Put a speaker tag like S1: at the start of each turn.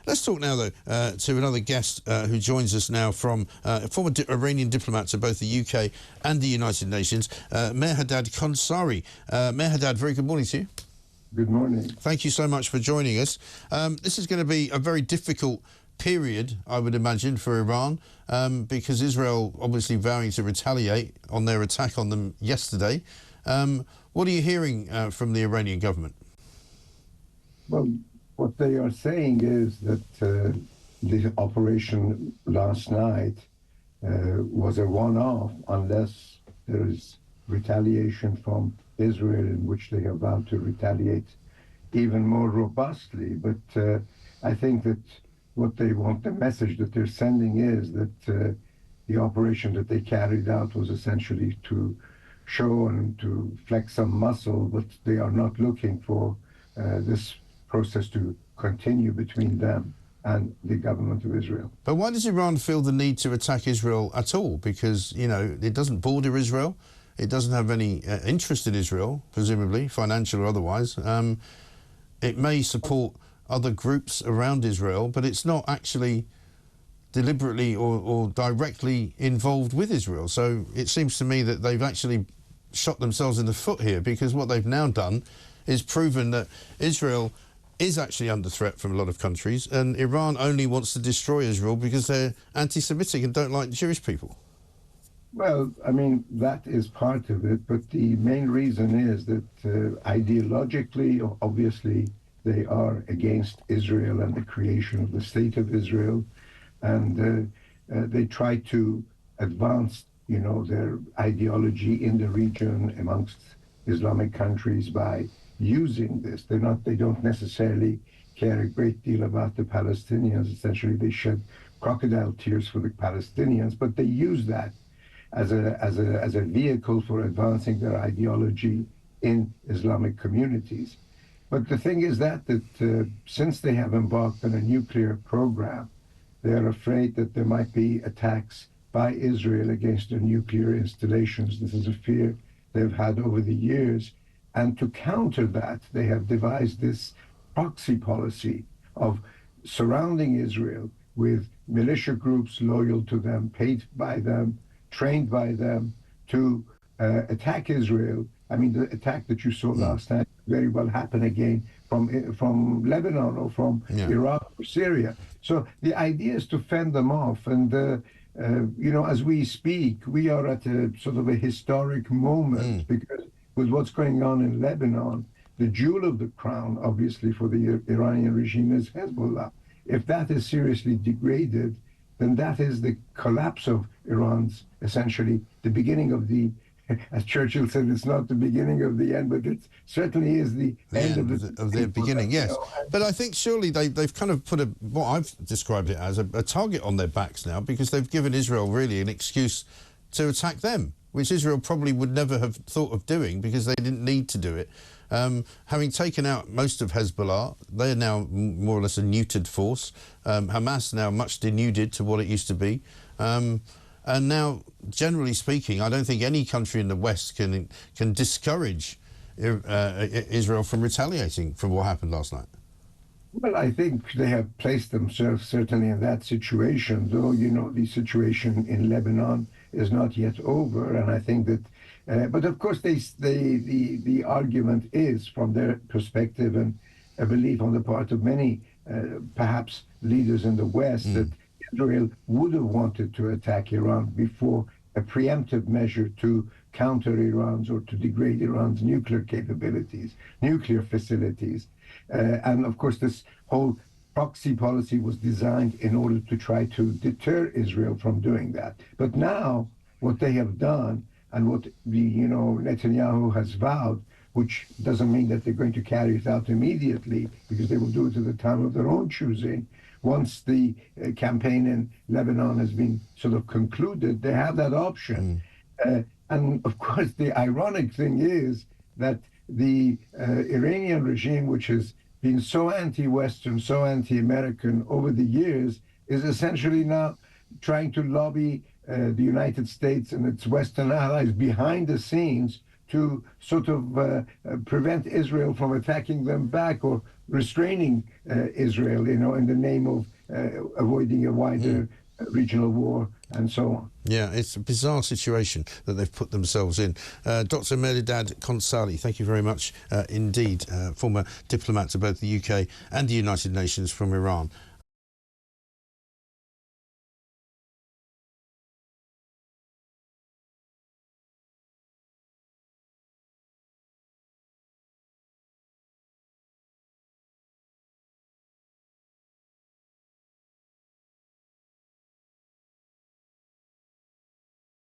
S1: Let's talk now, though, to another guest who joins us now from a former Iranian diplomat to both the UK and the United Nations, Mehrdad Khonsari. Mehrdad, very good morning to you.
S2: Good morning.
S1: Thank you so much for joining us. This is going to be a very difficult period, I would imagine, for Iran, because Israel obviously vowing to retaliate on their attack on them yesterday. What are you hearing from the Iranian government?
S2: Well, what they are saying is that the operation last night was a one-off unless there is retaliation from Israel, in which they have vowed to retaliate even more robustly. But I think that what they want, the message that they're sending is that the operation that they carried out was essentially to show and to flex some muscle, but they are not looking for this process to continue between them and the government of Israel.
S1: But why does Iran feel the need to attack Israel at all? Because, you know, it doesn't border Israel. It doesn't have any interest in Israel, presumably, financial or otherwise. It may support other groups around Israel, but it's not actually deliberately or directly involved with Israel. So it seems to me that they've actually shot themselves in the foot here, because what they've now done is proven that Israel is actually under threat from a lot of countries, and Iran only wants to destroy Israel because they're anti-Semitic and don't like Jewish people.
S2: Well, I mean, that is part of it, but the main reason is that ideologically, obviously, they are against Israel and the creation of the state of Israel, and they try to advance, you know, their ideology in the region amongst Islamic countries by using this. They don't necessarily care a great deal about the Palestinians. Essentially, they shed crocodile tears for the Palestinians, but they use that as a vehicle for advancing their ideology in Islamic communities. But the thing is that since they have embarked on a nuclear program, they are afraid that there might be attacks by Israel against their nuclear installations. This is a fear they've had over the years. And to counter that, they have devised this proxy policy of surrounding Israel with militia groups loyal to them, paid by them, trained by them to attack Israel. I mean, the attack that you saw last night very well happen again from Lebanon or from Iraq or Syria. So the idea is to fend them off. And, you know, as we speak, we are at a sort of a historic moment because with what's going on in Lebanon, the jewel of the crown, obviously, for the Iranian regime is Hezbollah. If that is seriously degraded, then that is the collapse of Iran's, essentially, the beginning of the, as Churchill said, it's not the beginning of the end, but it certainly is the end of the
S1: beginning, yes. But I think surely they've kind of put what I've described it as a target on their backs now, because they've given Israel really an excuse to attack them, which Israel probably would never have thought of doing because they didn't need to do it. Having taken out most of Hezbollah, they are now more or less a neutered force. Hamas now much denuded to what it used to be. And now, generally speaking, I don't think any country in the West can discourage Israel from retaliating from what happened last night.
S2: Well, I think they have placed themselves certainly in that situation, though, you know, the situation in Lebanon is not yet over. And I think that, but of course, the argument is, from their perspective and a belief on the part of many, perhaps leaders in the West, that Israel would have wanted to attack Iran before a preemptive measure to counter Iran's or to degrade Iran's nuclear capabilities, nuclear facilities. And of course, this whole proxy policy was designed in order to try to deter Israel from doing that. But now, what they have done and what Netanyahu has vowed, which doesn't mean that they're going to carry it out immediately, because they will do it at the time of their own choosing. Once the campaign in Lebanon has been sort of concluded, they have that option. And of course, the ironic thing is that the Iranian regime, which has been so anti-Western, so anti-American over the years, is essentially now trying to lobby the United States and its Western allies behind the scenes to sort of prevent Israel from attacking them back or restraining Israel, in the name of avoiding a wider regional war and so on.
S1: Yeah, it's a bizarre situation that they've put themselves in. Dr Mehrdad Khonsari, thank you very much indeed, former diplomat to both the UK and the United Nations from Iran.